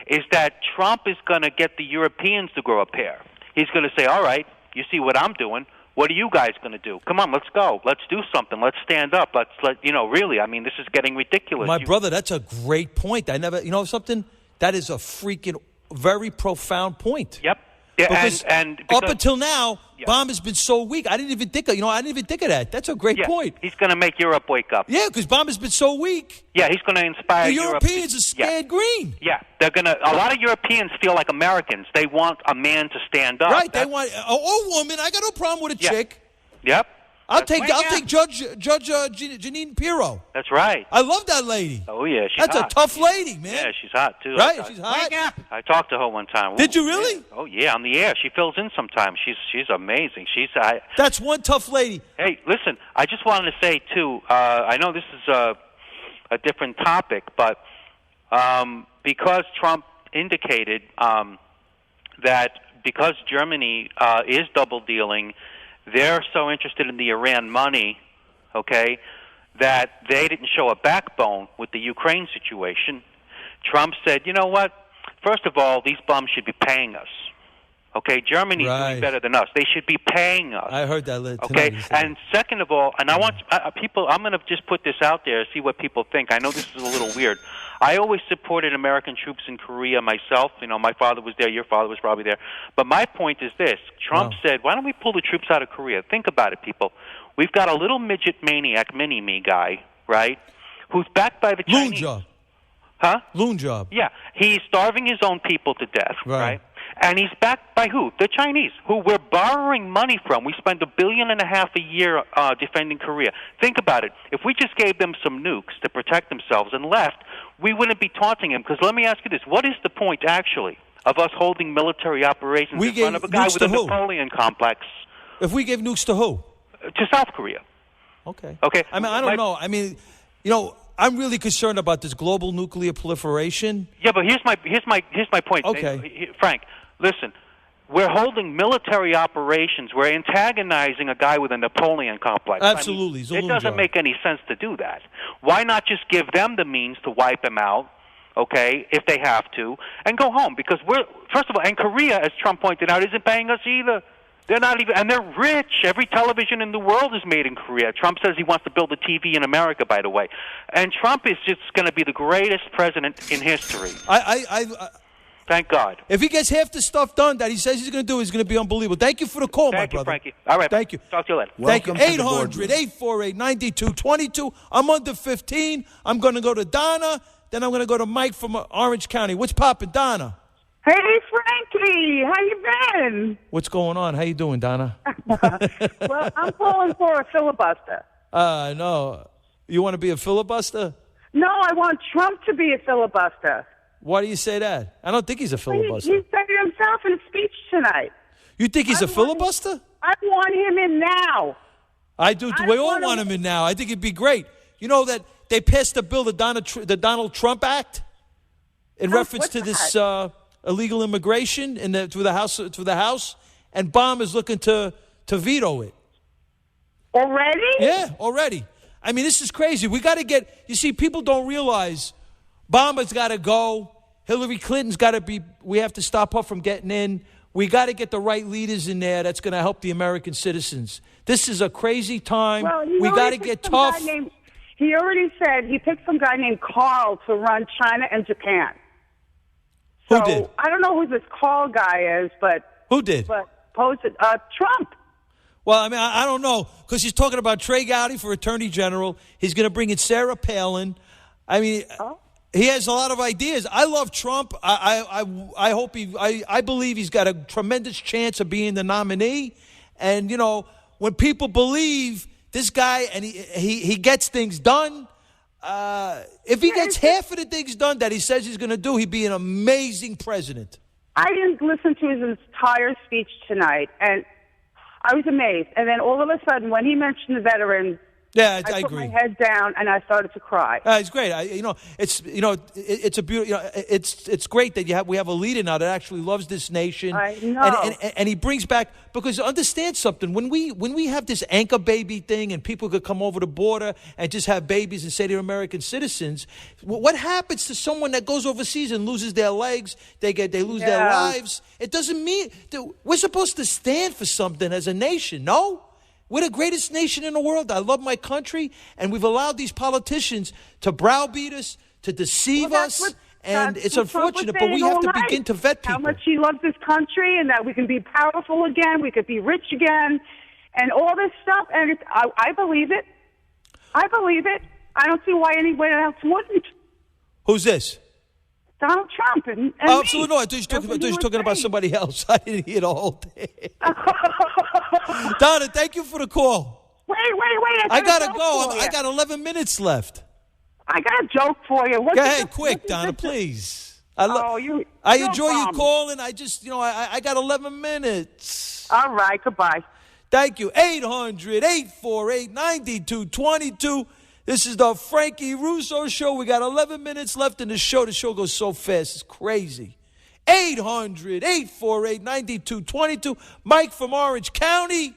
is that Trump is going to get the Europeans to grow a pair. He's going to say, all right, you see what I'm doing. What are you guys going to do? Come on, let's go. Let's do something. Let's stand up. Really, this is getting ridiculous. My brother, that's a great point. Something? That is a freaking very profound point. Yep. Yeah, because up until now, Bomb has been so weak. I didn't even think of that. That's a great point. He's going to make Europe wake up. Yeah, because Bomb has been so weak. Yeah, he's going to inspire the Europeans are scared green. Yeah, they're going to. A lot of Europeans feel like Americans. They want a man to stand up. Right. They want a woman. I got no problem with a chick. Yep. I'll take Judge Janine Pirro. That's right. I love that lady. Oh yeah, that's hot. a tough lady, man. Yeah, she's hot too. Right, she's hot. I talked to her one time. Did you really? Man. Oh yeah, on the air. She fills in sometimes. She's amazing. That's one tough lady. Hey, listen. I just wanted to say too. I know this is a different topic, but because Trump indicated that because Germany is double dealing. They're so interested in the Iran money, okay, that they didn't show a backbone with the Ukraine situation. Trump said, you know what? First of all, these bums should be paying us. Okay, Germany's doing better than us. They should be paying us. I heard that. Okay, and second of all, and I want people, I'm going to just put this out there, see what people think. I know this is a little weird. I always supported American troops in Korea myself. My father was there. Your father was probably there. But my point is this. Trump said, why don't we pull the troops out of Korea? Think about it, people. We've got a little midget maniac, mini-me guy, right, who's backed by the Chinese. Loon job. Huh? Loon job. Yeah. He's starving his own people to death, right? And he's backed by who? The Chinese, who we're borrowing money from. We spend $1.5 billion a year defending Korea. Think about it. If we just gave them some nukes to protect themselves and left, we wouldn't be taunting him. Because let me ask you this. What is the point, actually, of us holding military operations in front of a guy with a Napoleon complex? If we gave nukes to who? To South Korea. Okay. Okay. I don't know. I'm really concerned about this global nuclear proliferation. Yeah, but here's my point. Okay. Frank, listen. We're holding military operations. We're antagonizing a guy with a Napoleon complex. Absolutely. It doesn't make any sense to do that. Why not just give them the means to wipe him out, okay, if they have to, and go home? Because first of all, and Korea, as Trump pointed out, isn't paying us either. They're not even, and they're rich. Every television in the world is made in Korea. Trump says he wants to build a TV in America, by the way. And Trump is just going to be the greatest president in history. Thank God. If he gets half the stuff done that he says he's going to do, he's going to be unbelievable. Thank you for the call, my brother. Thank you, Frankie. All right. Thank you. Talk to you later. Thank you. 800-848-9222. I'm under 15. I'm going to go to Donna. Then I'm going to go to Mike from Orange County. What's poppin', Donna? Hey, Frankie. How you been? What's going on? How you doing, Donna? Well, I'm calling for a filibuster. No. You want to be a filibuster? No, I want Trump to be a filibuster. Why do you say that? I don't think he's a filibuster. He said it himself in a speech tonight. You think he's a filibuster? I want him in now. I do. We all want him in now. I think it'd be great. You know that they passed a bill, the Donald Trump Act, in reference to this illegal immigration through the House, and Obama's looking to veto it. Already? Yeah, already. I mean, this is crazy. We got to get. You see, people don't realize Obama's got to go. Hillary Clinton's got to be. We have to stop her from getting in. We got to get the right leaders in there. That's going to help the American citizens. This is a crazy time. Well, we got to get tough. He already said he picked some guy named Carl to run China and Japan. Who did? I don't know who this Carl guy is, but who did? But Trump. Well, I mean, I don't know, because he's talking about Trey Gowdy for Attorney General. He's going to bring in Sarah Palin. I mean, he has a lot of ideas. I love Trump. I hope I believe he's got a tremendous chance of being the nominee. And, you know, when people believe this guy and he gets things done, if he gets half of the things done that he says he's going to do, he'd be an amazing president. I didn't listen to his entire speech tonight, and I was amazed. And then all of a sudden, when he mentioned the veterans, I put agree. my head down and I started to cry. It's great. It's a beautiful. It's great that we have a leader now that actually loves this nation. I know. And he brings back, because understand something. When we have this anchor baby thing and people could come over the border and just have babies and say they're American citizens, what happens to someone that goes overseas and loses their legs? They lose their lives. It doesn't mean we're supposed to stand for something as a nation. No. We're the greatest nation in the world. I love my country, and we've allowed these politicians to browbeat us, to deceive us, and it's unfortunate, but we have to begin to vet people. How much he loves this country and that we can be powerful again, we could be rich again, and all this stuff, and I believe it. I believe it. I don't see why anyone else wouldn't. Who's this? Donald Trump and absolutely. No, I thought you were talking about somebody else. I didn't hear the whole thing. Donna, thank you for the call. Wait. I got to go. I got 11 minutes left. I got a joke for you. Go ahead, quick, Donna, please. I enjoy you calling. I just, I got 11 minutes. All right, goodbye. Thank you. 800-848-9222. This is the Frankie Russo Show. We got 11 minutes left in the show. The show goes so fast. It's crazy. 800-848-9222. Mike from Orange County.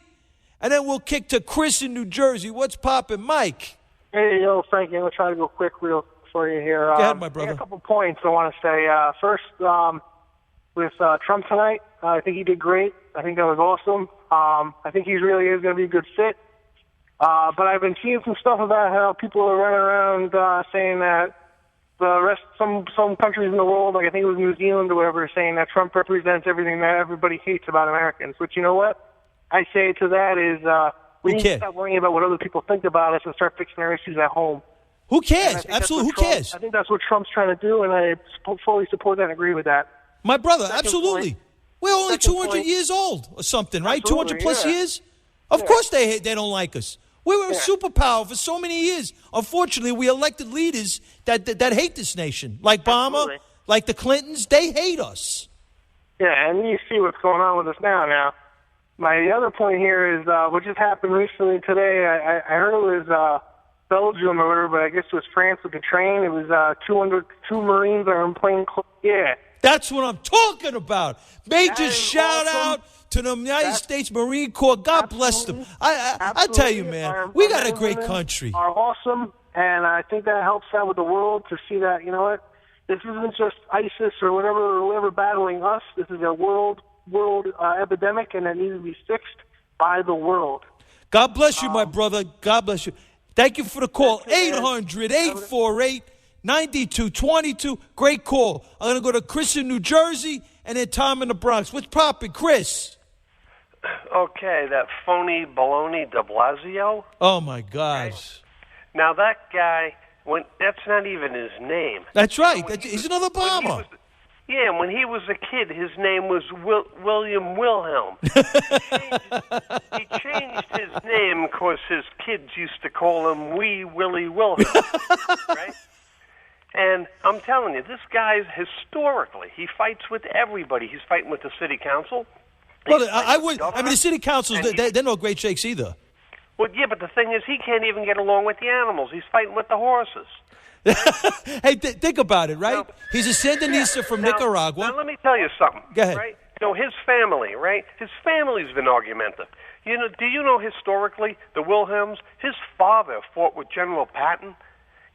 And then we'll kick to Chris in New Jersey. What's poppin', Mike? Hey, Frankie. I'm going to try to go quick real for you here. Go ahead, my brother. I got a couple points I want to say. First, with Trump tonight, I think he did great. I think that was awesome. I think he really is going to be a good fit. But I've been seeing some stuff about how people are running around saying that some countries in the world, like I think it was New Zealand or whatever, are saying that Trump represents everything that everybody hates about Americans. But you know what? I say to that is we need to stop worrying about what other people think about us and start fixing our issues at home. Who cares? Absolutely, who cares? I think that's what Trump's trying to do, and I fully support that and agree with that. My brother, absolutely. We're only 200 years old or something, right? 200 plus years? Of course they don't like us. We were a superpower for so many years. Unfortunately, we elected leaders that hate this nation, like Obama, like the Clintons. They hate us. Yeah, and you see what's going on with us now. My other point here is what just happened recently today. I heard it was Belgium or whatever, but I guess it was France with the train. It was 202 Marines are in plain clothes. Yeah. That's what I'm talking about. Major shout out to the United States Marine Corps. God bless them. I tell you, man, we got a great country. Are awesome, and I think that helps out with the world to see that, you know what, this isn't just ISIS or whatever battling us. This is a world world epidemic, and it needs to be fixed by the world. God bless you, my brother. God bless you. Thank you for the call. 800-848-9222. Great call. I'm going to go to Chris in New Jersey and then Tom in the Bronx. What's poppin', Chris? Okay, that phony baloney de Blasio. Oh, my gosh. Now, that guy, that's not even his name. That's right. He's another Obama. When he was a kid, his name was William Wilhelm. He changed his name because his kids used to call him Wee Willie Wilhelm, right? And I'm telling you, this guy, historically, he fights with everybody. He's fighting with the city council. Well, the city councils, they're no great shakes either. Well, yeah, but the thing is, he can't even get along with the animals. He's fighting with the horses. Hey, think about it, right? He's a Sandinista from Nicaragua. Now, let me tell you something. Go ahead. Right? His family, right? His family's been argumentative. Do you know historically, the Wilhelms, his father fought with General Patton?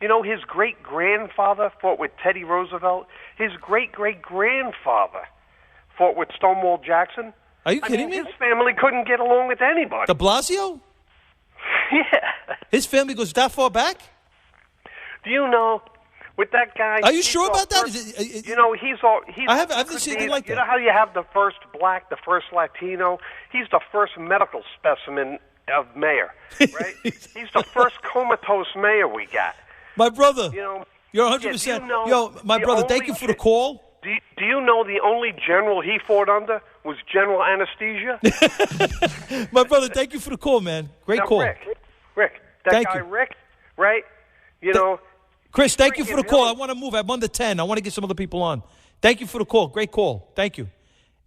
His great-grandfather fought with Teddy Roosevelt. His great-great-grandfather fought with Stonewall Jackson. Are you kidding me? His family couldn't get along with anybody. De Blasio? Yeah. His family goes that far back? Do you know, with that guy... Are you sure about that? He's I haven't seen anything like that. You know how you have the first black, the first Latino? He's the first medical specimen of mayor, right? He's the first comatose mayor we got. My brother, you're 100%. My brother, thank you for the call. Do you know the only general he fought under was General Anesthesia? My brother, thank you for the call, man. Great call. Rick, Thank guy you. Rick, right? Chris, thank you for the call. I want to move. I'm under 10. I want to get some other people on. Thank you for the call. Great call. Thank you.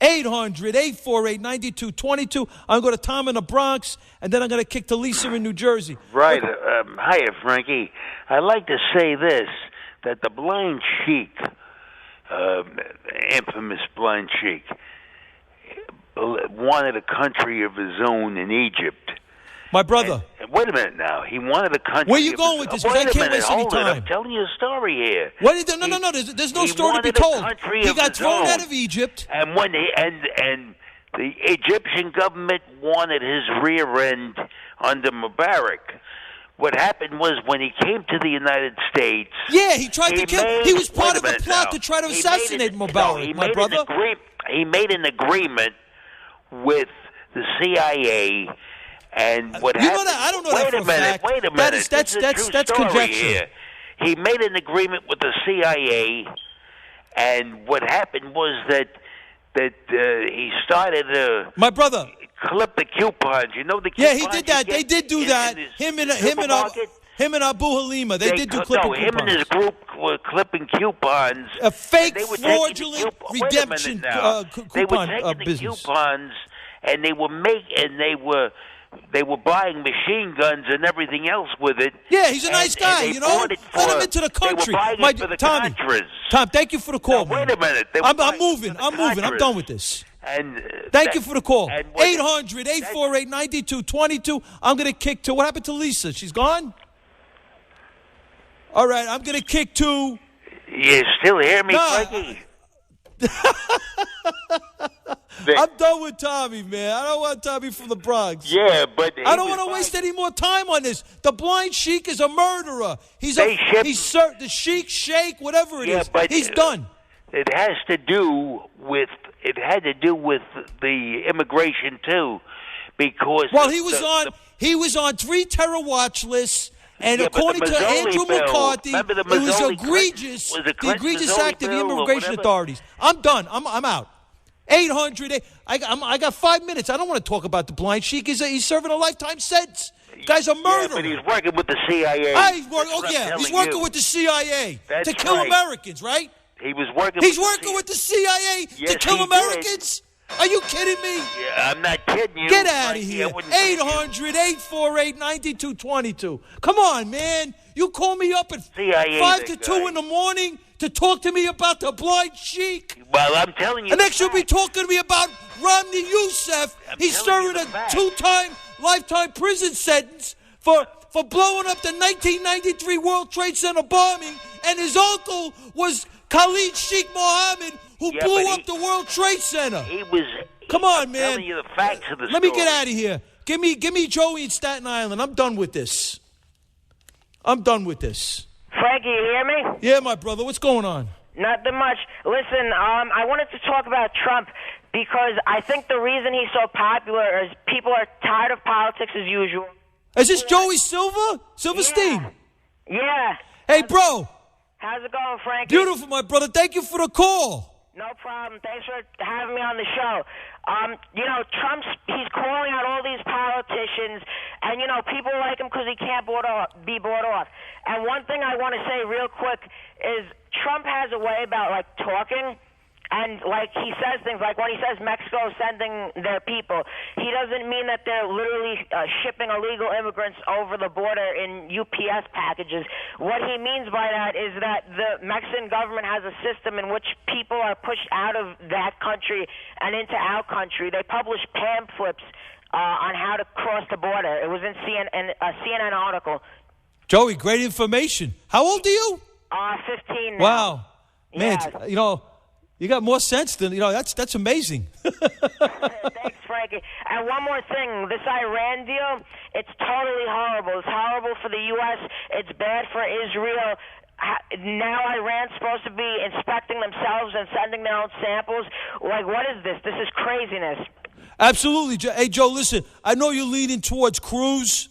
800-848-9222. I'm going to Tom in the Bronx, and then I'm going to kick to Lisa in New Jersey. Right. Hiya, Frankie. I'd like to say this, that the blind sheik, infamous blind sheik, wanted a country of his own in Egypt. My brother. And wait a minute now. He wanted a country. Where you going with this? Because I can't waste any time. I'm telling you a story here. No. There's no story to be told. He got thrown out of Egypt. And when the Egyptian government wanted his rear end under Mubarak. What happened was when he came to the United States... Yeah, he tried to kill... He was part of a plot to try to assassinate Mubarak, my brother. He made an agreement with the CIA... And what happened? I don't know that for a fact. Wait a minute. That's conjecture. Here. He made an agreement with the CIA, and what happened was that he started to clip the coupons. You know the coupons? Yeah, he did that. They did do that. Him and Abu Halima. They did do clipping coupons. Him and his group were clipping coupons. A fake fraudulent redemption coupon they were taking the business. Coupons, and they were buying machine guns and everything else with it. Yeah, he's a nice guy, Let him into the country. Tom, thank you for the call, man. Wait a minute. I'm moving. I'm done with this. Thank you for the call. 800-848-9222. I'm going to kick to... What happened to Lisa? She's gone? All right, I'm going to kick to... You still hear me, Frankie? I'm done with Tommy, man. I don't want Tommy from the Bronx. Yeah, but I don't want to waste any more time on this. The blind sheik is a murderer. He's the sheik, whatever it is. But he's done. It had to do with the immigration too, because he was on 3 terror watch lists. And according to Andrew McCarthy, it was egregious. The egregious act of the immigration authorities. I'm done. I'm out. 800. I got 5 minutes. I don't want to talk about the blind sheik. He's serving a lifetime sentence. Guy's a murderer. But he's working with the CIA. He's working with the CIA to kill Americans, right? He was working. He's working with the CIA to kill Americans. Are you kidding me? Yeah, I'm not kidding you. Get out of here. 800-848-9222. Come on, man. You call me up at 5 to 2 in the morning to talk to me about the blind sheik. Well, I'm telling you. And next you'll be talking to me about Romney Youssef. He's serving a 2-time lifetime prison sentence for blowing up the 1993 World Trade Center bombing. And his uncle was Khalid Sheikh Mohammed, who blew up the World Trade Center. He was Come on, man. Telling you the facts of the Let me get out of here. Give me Joey in Staten Island. I'm done with this. Frankie, you hear me? Yeah, my brother. What's going on? Nothing much. Listen, I wanted to talk about Trump because I think the reason he's so popular is people are tired of politics as usual. Is this Joey Silverstein? Yeah. Hey, bro. How's it going, Frankie? Beautiful, my brother. Thank you for the call. No problem. Thanks for having me on the show. He's calling out all these politicians, and, people like him because he can't be bought off. And one thing I want to say real quick is Trump has a way about, talking, and, he says things like when he says Mexico is sending their people, he doesn't mean that they're literally shipping illegal immigrants over the border in UPS packages. What he means by that is that the Mexican government has a system in which people are pushed out of that country and into our country. They publish pamphlets on how to cross the border. It was in a CNN article. Joey, great information. How old are you? 15 now. Wow. Man, Yeah. You got more sense than, that's amazing. Thanks, Frankie. And one more thing, this Iran deal, it's totally horrible. It's horrible for the U.S. It's bad for Israel. Now Iran's supposed to be inspecting themselves and sending their own samples. What is this? This is craziness. Absolutely. Hey, Joe, listen, I know you're leaning towards Cruz.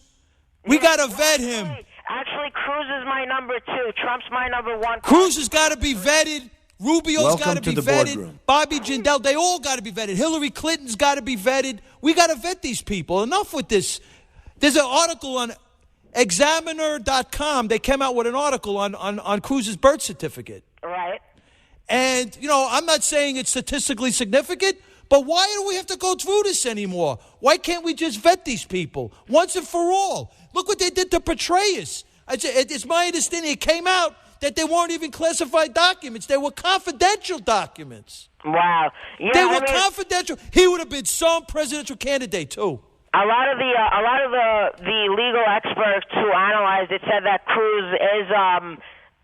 We got to vet him. Actually, Cruz is my number 2. Trump's my number 1. Cruz has got to be vetted. Rubio's got to be the vetted. boardroom. Bobby Jindal, they all got to be vetted. Hillary Clinton's got to be vetted. We got to vet these people. Enough with this. There's an article on Examiner.com. They came out with an article on Cruz's birth certificate. Right. And, I'm not saying it's statistically significant, but why do we have to go through this anymore? Why can't we just vet these people once and for all? Look what they did to Petraeus. It's my understanding it came out that they weren't even classified documents. They were confidential documents. Wow. Yeah, they were confidential. He would have been some presidential candidate, too. A lot of the legal experts who analyzed it said that Cruz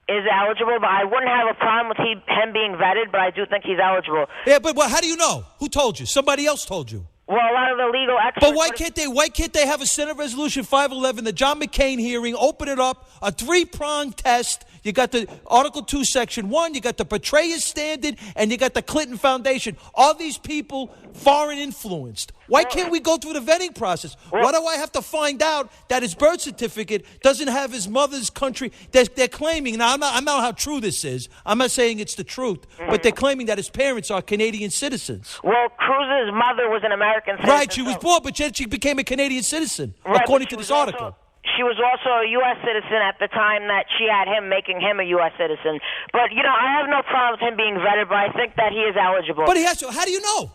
is eligible, but I wouldn't have a problem with him being vetted, but I do think he's eligible. Yeah, but how do you know? Who told you? Somebody else told you. Well, a lot of the legal experts... But why can't they have a Senate Resolution 511, the John McCain hearing, open it up, a 3-pronged test? You got the Article 2, Section 1, you got the Petraeus standard, and you got the Clinton Foundation. Are these people foreign influenced? Why can't we go through the vetting process? Why do I have to find out that his birth certificate doesn't have his mother's country? They're claiming, now I don't know how true this is. I'm not saying it's the truth, but they're claiming that his parents are Canadian citizens. Well, Cruz's mother was an American citizen. Right, she was born, but she became a Canadian citizen, according to this article. She was also a U.S. citizen at the time that she had him, making him a U.S. citizen. But, I have no problem with him being vetted, but I think that he is eligible. But he has to. How do you know?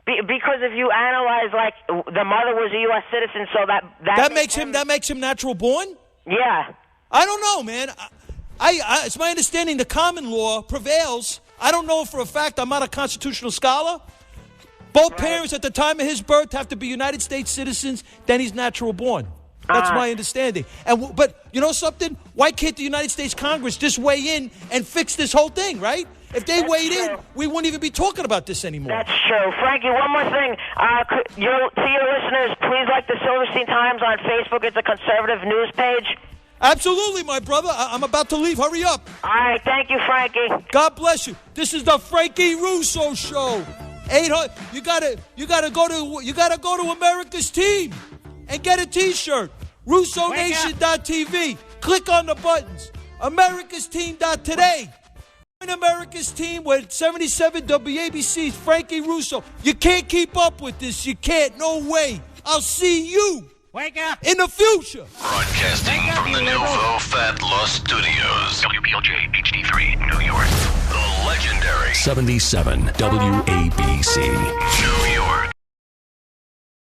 Because if you analyze, the mother was a U.S. citizen, so that makes him natural born? Yeah. I don't know, man. It's my understanding the common law prevails. I don't know for a fact. I'm not a constitutional scholar. Both parents at the time of his birth have to be United States citizens. Then he's natural born. That's my understanding. But you know something? Why can't the United States Congress just weigh in and fix this whole thing, right? If they weighed in, we wouldn't even be talking about this anymore. That's true. Frankie, one more thing. To your listeners, please like the Silverstein Times on Facebook. It's a conservative news page. Absolutely, my brother. I'm about to leave. Hurry up. All right. Thank you, Frankie. God bless you. This is the Frankie Russo Show. 800. You gotta go to America's Team and get a T-shirt. RussoNation.tv. Click on the buttons. AmericasTeam.today. Join America's Team with 77 WABC's Frankie Russo. You can't keep up with this. You can't. No way. I'll see you. Wake up. In the future. Broadcasting from the Nouveau Fat Los Studios. WPLJ HD3, New York. The legendary 77 WABC. New York.